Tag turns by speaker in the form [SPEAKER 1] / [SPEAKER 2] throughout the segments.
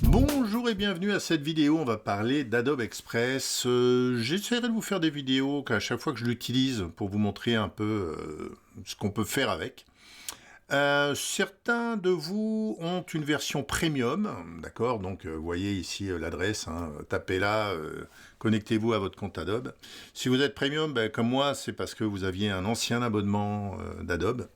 [SPEAKER 1] Bonjour et bienvenue à cette vidéo, on va parler d'Adobe Express. J'essaierai de vous faire des vidéos à chaque fois que je l'utilise pour vous montrer un peu ce qu'on peut faire avec. Certains de vous ont une version premium, d'accord, donc vous voyez ici l'adresse, tapez là, connectez-vous à votre compte Adobe. Si vous êtes premium, comme moi, c'est parce que vous aviez un ancien abonnement d'Adobe,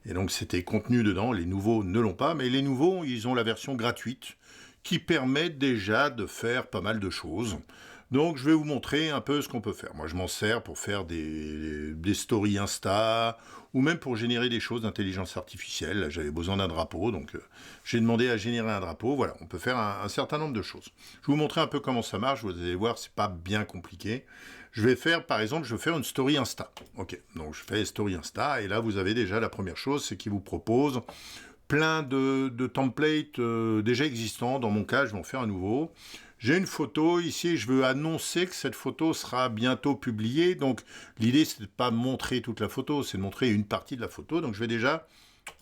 [SPEAKER 1] et donc c'était contenu dedans, les nouveaux ne l'ont pas, mais les nouveaux, ils ont la version gratuite, qui permet déjà de faire pas mal de choses. Donc je vais vous montrer un peu ce qu'on peut faire. Moi je m'en sers pour faire des stories Insta, ou même pour générer des choses d'intelligence artificielle. Là j'avais besoin d'un drapeau, donc j'ai demandé à générer un drapeau. Voilà, on peut faire un certain nombre de choses. Je vais vous montrer un peu comment ça marche, vous allez voir, c'est pas bien compliqué. Je vais faire, par exemple, je vais faire une story Insta. Ok, donc je fais story Insta, et là vous avez déjà la première chose, c'est qu'il vous propose plein de templates déjà existants. Dans mon cas, je vais en faire un nouveau. J'ai une photo ici, je veux annoncer que cette photo sera bientôt publiée. Donc l'idée, c'est de ne pas montrer toute la photo, c'est de montrer une partie de la photo. Donc je vais déjà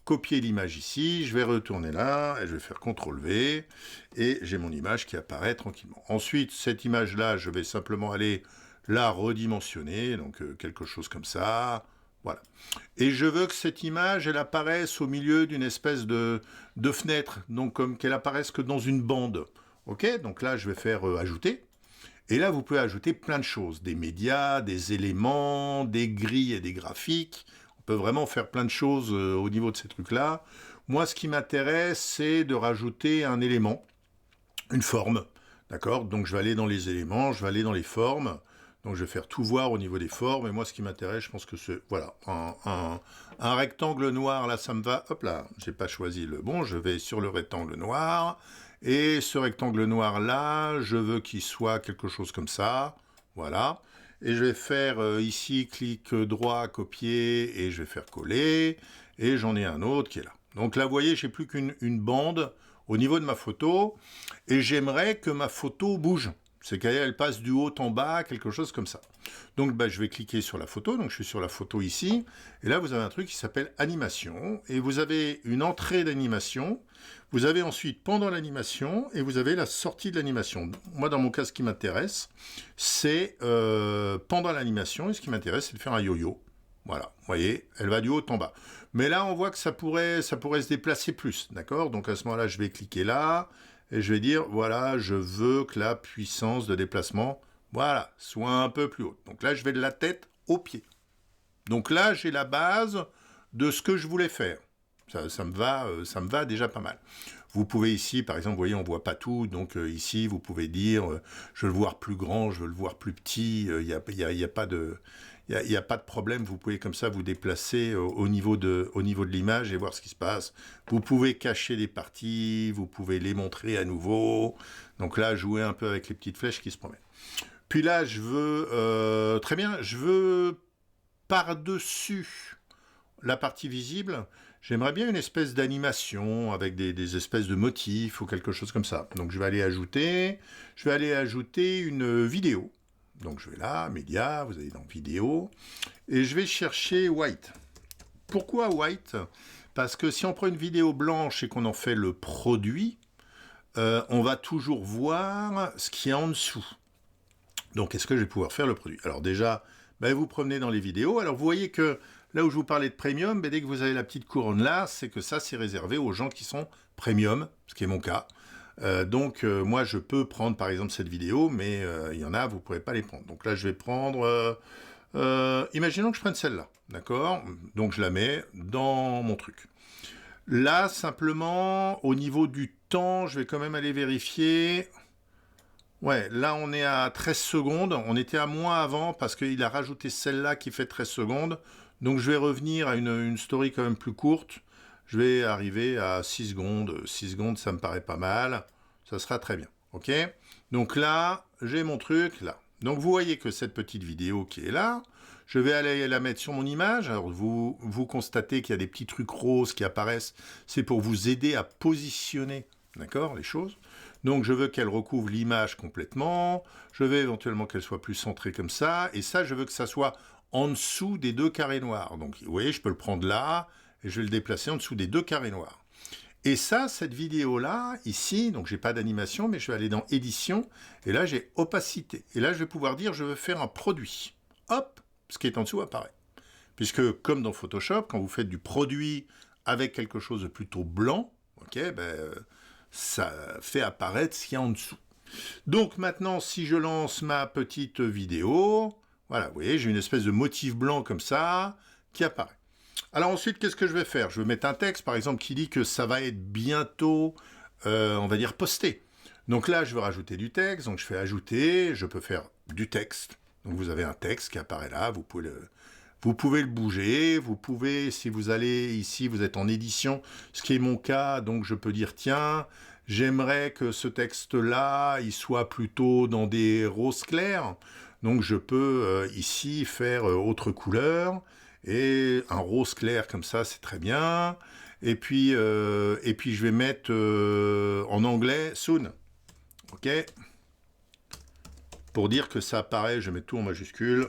[SPEAKER 1] copier l'image ici, je vais retourner là, et je vais faire CTRL-V, et j'ai mon image qui apparaît tranquillement. Ensuite, cette image-là, je vais simplement aller la redimensionner, donc quelque chose comme ça. Voilà. Et je veux que cette image, elle apparaisse au milieu d'une espèce de fenêtre, donc comme qu'elle apparaisse que dans une bande. Ok, donc là, je vais faire ajouter. Et là, vous pouvez ajouter plein de choses, des médias, des éléments, des grilles et des graphiques. On peut vraiment faire plein de choses au niveau de ces trucs-là. Moi, ce qui m'intéresse, c'est de rajouter un élément, une forme. D'accord? Donc, je vais aller dans les éléments, je vais aller dans les formes. Donc je vais faire tout voir au niveau des formes, et moi ce qui m'intéresse, je pense que c'est, voilà, un rectangle noir, là ça me va, hop là, j'ai pas choisi le bon, je vais sur le rectangle noir, et ce rectangle noir là, je veux qu'il soit quelque chose comme ça, voilà, et je vais faire ici, clic droit, copier, et je vais faire coller, et j'en ai un autre qui est là. Donc là vous voyez, j'ai plus qu'une bande au niveau de ma photo, et j'aimerais que ma photo bouge. C'est qu'elle passe du haut en bas, quelque chose comme ça. Donc je vais cliquer sur la photo, donc je suis sur la photo ici, et là vous avez un truc qui s'appelle animation, et vous avez une entrée d'animation, vous avez ensuite pendant l'animation, et vous avez la sortie de l'animation. Moi dans mon cas ce qui m'intéresse, c'est pendant l'animation, et ce qui m'intéresse c'est de faire un yo-yo. Voilà, vous voyez, elle va du haut en bas. Mais là on voit que ça pourrait se déplacer plus, d'accord? Donc à ce moment-là je vais cliquer là, et je vais dire, voilà, je veux que la puissance de déplacement, voilà, soit un peu plus haute. Donc là, je vais de la tête aux pieds. Donc là, j'ai la base de ce que je voulais faire. Ça me va déjà pas mal. Vous pouvez ici, par exemple, vous voyez, on ne voit pas tout, donc ici, vous pouvez dire, je veux le voir plus grand, je veux le voir plus petit, il n'y a pas de problème, vous pouvez comme ça vous déplacer au niveau de l'image et voir ce qui se passe. Vous pouvez cacher des parties, vous pouvez les montrer à nouveau. Donc là, jouer un peu avec les petites flèches qui se promènent. Puis là, je veux, très bien, je veux par-dessus la partie visible, j'aimerais bien une espèce d'animation avec des espèces de motifs ou quelque chose comme ça. Donc je vais aller ajouter une vidéo. Donc je vais là, médias, vous allez dans vidéo, et je vais chercher white. Pourquoi white? Parce que si on prend une vidéo blanche et qu'on en fait le produit, on va toujours voir ce qu'il y a en dessous. Donc est-ce que je vais pouvoir faire le produit? Alors déjà, vous promenez dans les vidéos, alors vous voyez que là où je vous parlais de premium, dès que vous avez la petite couronne là, c'est que ça c'est réservé aux gens qui sont premium, ce qui est mon cas. Donc moi je peux prendre par exemple cette vidéo, mais il y en a, vous ne pourrez pas les prendre. Donc là je vais prendre, imaginons que je prenne celle-là, d'accord? Donc je la mets dans mon truc. Là simplement, au niveau du temps, je vais quand même aller vérifier. Ouais, là on est à 13 secondes, on était à moins avant parce qu'il a rajouté celle-là qui fait 13 secondes, donc je vais revenir à une story quand même plus courte, je vais arriver à 6 secondes, 6 secondes ça me paraît pas mal, ça sera très bien, ok? Donc là, j'ai mon truc là, donc vous voyez que cette petite vidéo qui est là, je vais aller la mettre sur mon image, alors vous constatez qu'il y a des petits trucs roses qui apparaissent, c'est pour vous aider à positionner, d'accord, les choses. Donc je veux qu'elle recouvre l'image complètement, je veux éventuellement qu'elle soit plus centrée comme ça, et ça je veux que ça soit en dessous des deux carrés noirs. Donc vous voyez, je peux le prendre là, et je vais le déplacer en dessous des deux carrés noirs. Et ça, cette vidéo-là, ici, donc j'ai pas d'animation, mais je vais aller dans édition, et là j'ai opacité. Et là je vais pouvoir dire je veux faire un produit. Hop, ce qui est en dessous apparaît. Puisque comme dans Photoshop, quand vous faites du produit avec quelque chose de plutôt blanc, ok, ça fait apparaître ce qu'il y a en dessous. Donc maintenant, si je lance ma petite vidéo, voilà, vous voyez, j'ai une espèce de motif blanc comme ça qui apparaît. Alors ensuite, qu'est-ce que je vais faire? Je vais mettre un texte, par exemple, qui dit que ça va être bientôt, on va dire, posté. Donc là, je veux rajouter du texte, donc je fais ajouter, je peux faire du texte. Donc vous avez un texte qui apparaît là, vous pouvez le bouger, vous pouvez, si vous allez ici, vous êtes en édition, ce qui est mon cas, donc je peux dire, tiens, j'aimerais que ce texte-là, il soit plutôt dans des roses clairs. Donc je peux ici faire autre couleur. Et un rose clair comme ça, c'est très bien. Et puis je vais mettre en anglais soon. OK. Pour dire que ça apparaît, je mets tout en majuscule.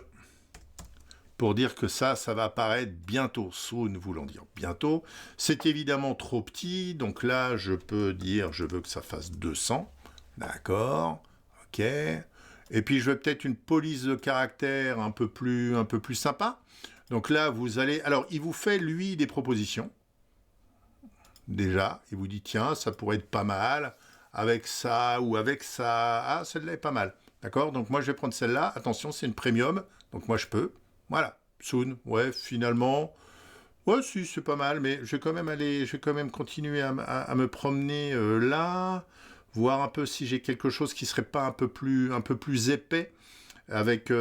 [SPEAKER 1] Pour dire que ça va apparaître bientôt. Soon voulant dire bientôt. C'est évidemment trop petit. Donc là, je peux dire, je veux que ça fasse 200. D'accord. OK. Et puis je veux peut-être une police de caractère un peu plus sympa. Donc là, vous allez... Alors, il vous fait, lui, des propositions. Déjà, il vous dit, tiens, ça pourrait être pas mal, avec ça ou avec ça. Ah, celle-là est pas mal. D'accord? Donc moi, je vais prendre celle-là. Attention, c'est une premium. Donc moi, je peux. Voilà. Soon. Ouais, finalement... Ouais, si, c'est pas mal, mais je vais quand même continuer à me promener là, voir un peu si j'ai quelque chose qui serait pas un peu plus épais, avec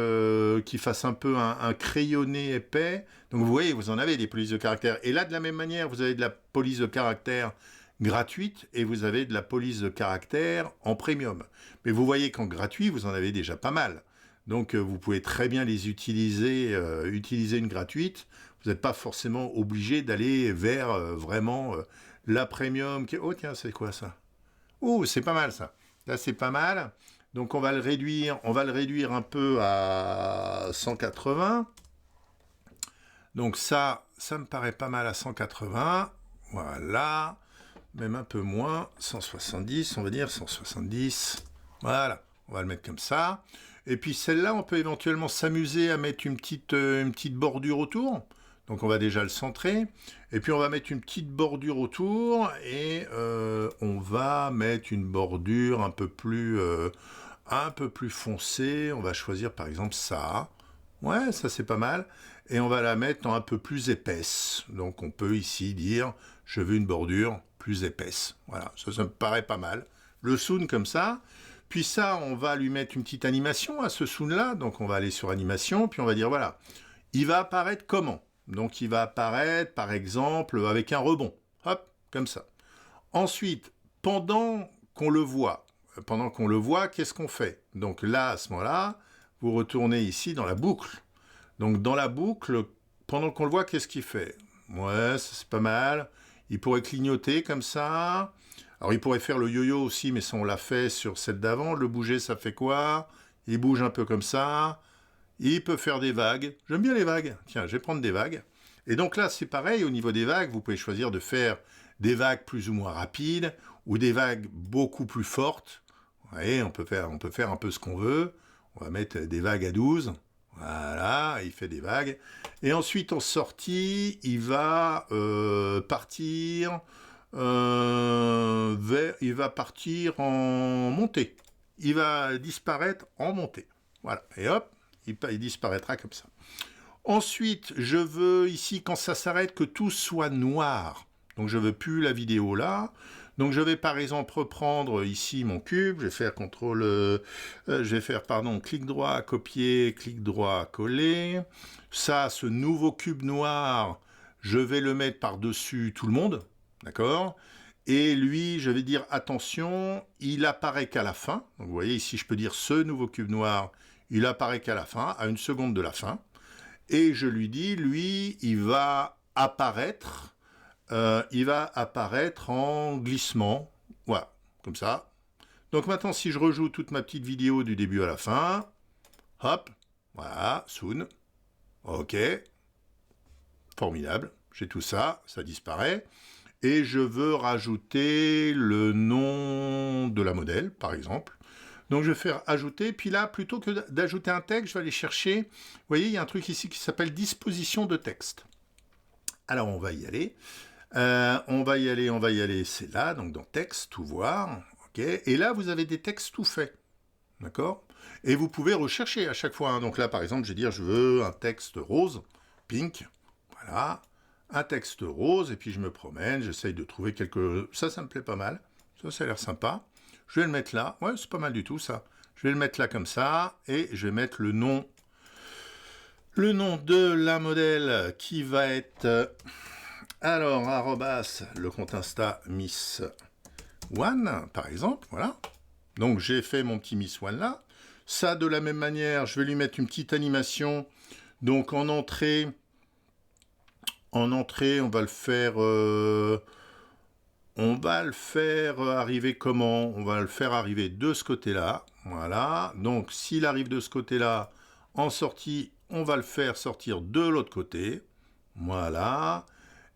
[SPEAKER 1] qui fasse un peu un crayonné épais. Donc vous voyez, vous en avez des polices de caractère. Et là, de la même manière, vous avez de la police de caractère gratuite et vous avez de la police de caractère en premium. Mais vous voyez qu'en gratuit, vous en avez déjà pas mal. Donc vous pouvez très bien les utiliser, utiliser une gratuite. Vous n'êtes pas forcément obligé d'aller vers vraiment la premium. Oh tiens, c'est quoi ça? Oh, c'est pas mal ça. Là, c'est pas mal. Donc on va le réduire un peu à 180. Donc ça me paraît pas mal à 180. Voilà. Même un peu moins. 170, on va dire 170. Voilà. On va le mettre comme ça. Et puis celle-là, on peut éventuellement s'amuser à mettre une petite bordure autour. Donc on va déjà le centrer. Et puis on va mettre une petite bordure autour. Et on va mettre une bordure un peu plus foncée. On va choisir par exemple ça. Ouais, ça c'est pas mal. Et on va la mettre en un peu plus épaisse. Donc on peut ici dire, je veux une bordure plus épaisse. Voilà, ça me paraît pas mal. Le soon comme ça. Puis ça, on va lui mettre une petite animation à ce soon-là. Donc on va aller sur animation. Puis on va dire, voilà, il va apparaître comment? Donc il va apparaître, par exemple, avec un rebond. Hop, comme ça. Ensuite, pendant qu'on le voit, qu'est-ce qu'on fait? Donc là, à ce moment-là, vous retournez ici dans la boucle. Donc dans la boucle, pendant qu'on le voit, qu'est-ce qu'il fait? Ouais, ça c'est pas mal. Il pourrait clignoter comme ça. Alors il pourrait faire le yo-yo aussi, mais ça on l'a fait sur celle d'avant. Le bouger, ça fait quoi? Il bouge un peu comme ça. Il peut faire des vagues. J'aime bien les vagues. Tiens, je vais prendre des vagues. Et donc là, c'est pareil, au niveau des vagues, vous pouvez choisir de faire des vagues plus ou moins rapides ou des vagues beaucoup plus fortes. Vous voyez, on peut faire un peu ce qu'on veut. On va mettre des vagues à 12. Voilà, il fait des vagues. Et ensuite, en sortie, il va partir il va partir en montée. Il va disparaître en montée. Voilà, et hop, il disparaîtra comme ça. Ensuite, je veux ici, quand ça s'arrête, que tout soit noir. Donc je ne veux plus la vidéo là. Donc je vais par exemple reprendre ici mon cube. Je vais faire clic droit, copier, clic droit, coller. Ça, ce nouveau cube noir, je vais le mettre par-dessus tout le monde. D'accord? Et lui, je vais dire attention, il apparaît qu'à la fin. Donc vous voyez ici, je peux dire ce nouveau cube noir, il apparaît qu'à la fin, à 1 seconde de la fin. Et je lui dis, lui, il va apparaître en glissement. Voilà, comme ça. Donc maintenant, si je rejoue toute ma petite vidéo du début à la fin, hop, voilà, soon. Ok, formidable, j'ai tout ça, ça disparaît. Et je veux rajouter le nom de la modèle, par exemple. Donc, je vais faire ajouter. Puis là, plutôt que d'ajouter un texte, je vais aller chercher. Vous voyez, il y a un truc ici qui s'appelle disposition de texte. Alors, on va y aller. On va y aller. C'est là, donc dans texte, tout voir. Okay. Et là, vous avez des textes tout faits. D'accord? Et vous pouvez rechercher à chaque fois. Hein. Donc là, par exemple, je vais dire, je veux un texte rose, pink. Voilà. Un texte rose. Et puis, je me promène. J'essaye de trouver quelque... Ça me plaît pas mal. Ça a l'air sympa. Je vais le mettre là. Ouais, c'est pas mal du tout, ça. Je vais le mettre là comme ça. Et je vais mettre le nom. Le nom de la modèle qui va être... alors, arrobas, le compte Insta Miss One, par exemple. Voilà. Donc, j'ai fait mon petit Miss One là. Ça, de la même manière, je vais lui mettre une petite animation. Donc, en entrée, on va le faire... on va le faire arriver comment? On va le faire arriver de ce côté-là. Voilà. Donc, s'il arrive de ce côté-là, en sortie, on va le faire sortir de l'autre côté. Voilà.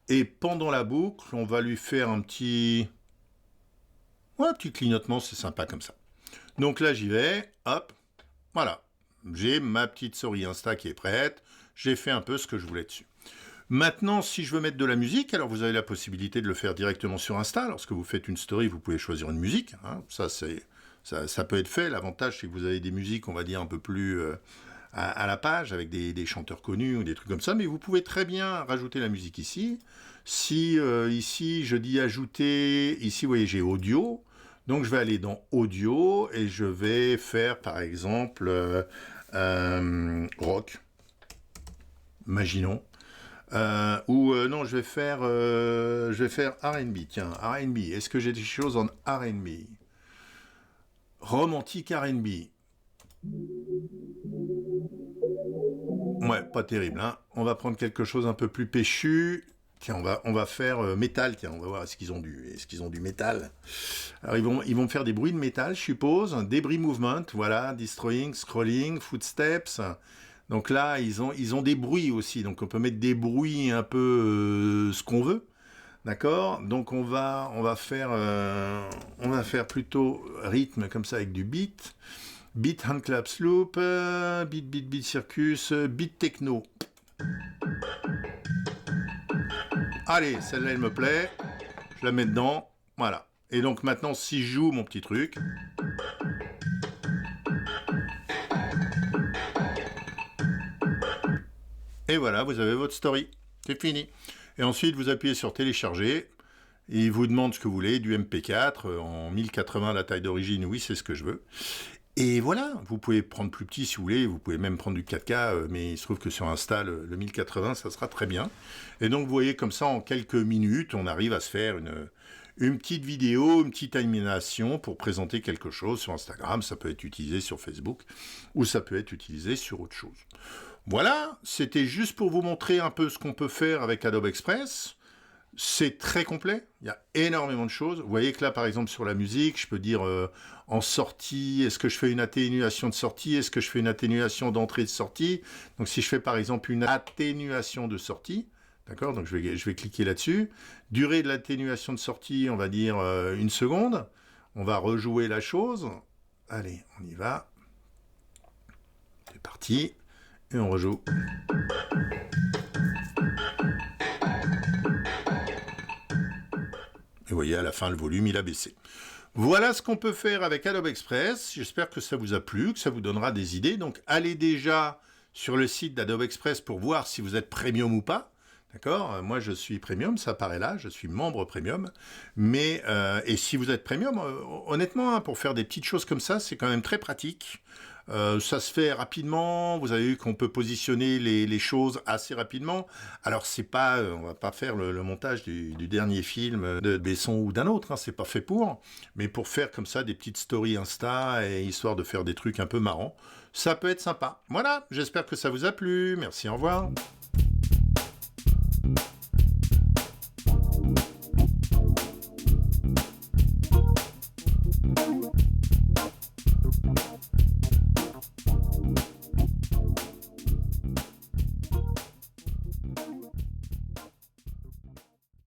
[SPEAKER 1] Et pendant la boucle, on va lui faire un petit... ouais, un petit clignotement, c'est sympa comme ça. Donc là, j'y vais. Hop. Voilà. J'ai ma petite souris Insta qui est prête. J'ai fait un peu ce que je voulais dessus. Maintenant, si je veux mettre de la musique, alors vous avez la possibilité de le faire directement sur Insta. Lorsque vous faites une story, vous pouvez choisir une musique. Hein. Ça peut être fait. L'avantage, c'est que vous avez des musiques, on va dire, un peu plus à la page, avec des chanteurs connus ou des trucs comme ça. Mais vous pouvez très bien rajouter la musique ici. Si ici, je dis ajouter, ici, vous voyez, j'ai audio. Donc, je vais aller dans audio et je vais faire, par exemple, rock. Imaginons. Non, je vais faire R&B. Tiens, R&B. Est-ce que j'ai des choses en R&B? Romantique R&B. Ouais, pas terrible. Hein. On va prendre quelque chose un peu plus péchu. Tiens, on va faire métal. Tiens, on va voir est-ce qu'ils ont du métal. Alors ils vont me faire des bruits de métal, je suppose. Debris movement, voilà, destroying, scrolling, footsteps. Donc là, ils ont des bruits aussi. Donc on peut mettre des bruits un peu ce qu'on veut. D'accord? Donc on va faire plutôt rythme comme ça avec du beat. Beat hand claps loop, beat circus, beat techno. Allez, celle-là elle me plaît. Je la mets dedans. Voilà. Et donc maintenant, si je joue mon petit truc. Et voilà, vous avez votre story. C'est fini. Et ensuite, vous appuyez sur télécharger. Il vous demande ce que vous voulez, du MP4 en 1080 la taille d'origine. Oui, c'est ce que je veux. Et voilà, vous pouvez prendre plus petit si vous voulez. Vous pouvez même prendre du 4K, mais il se trouve que sur Insta, le 1080, ça sera très bien. Et donc, vous voyez, comme ça, en quelques minutes, on arrive à se faire une petite vidéo, une petite animation pour présenter quelque chose sur Instagram. Ça peut être utilisé sur Facebook ou ça peut être utilisé sur autre chose. Voilà, c'était juste pour vous montrer un peu ce qu'on peut faire avec Adobe Express. C'est très complet, il y a énormément de choses. Vous voyez que là, par exemple, sur la musique, je peux dire en sortie, est-ce que je fais une atténuation de sortie, est-ce que je fais une atténuation d'entrée de sortie. Donc si je fais par exemple une atténuation de sortie, d'accord, donc je vais cliquer là-dessus. Durée de l'atténuation de sortie, on va dire 1 seconde. On va rejouer la chose. Allez, on y va. C'est parti. Et on rejoue. Et vous voyez, à la fin, le volume, il a baissé. Voilà ce qu'on peut faire avec Adobe Express. J'espère que ça vous a plu, que ça vous donnera des idées. Donc, allez déjà sur le site d'Adobe Express pour voir si vous êtes premium ou pas. D'accord? Moi, je suis premium, ça apparaît là. Je suis membre premium. Mais, et si vous êtes premium, honnêtement, hein, pour faire des petites choses comme ça, c'est quand même très pratique. Ça se fait rapidement. Vous avez vu qu'on peut positionner les choses assez rapidement. Alors c'est pas, on va pas faire le montage du dernier film de Besson ou d'un autre. Hein, c'est pas fait pour. Mais pour faire comme ça des petites stories Insta et histoire de faire des trucs un peu marrants, ça peut être sympa. Voilà. J'espère que ça vous a plu. Merci. Au revoir.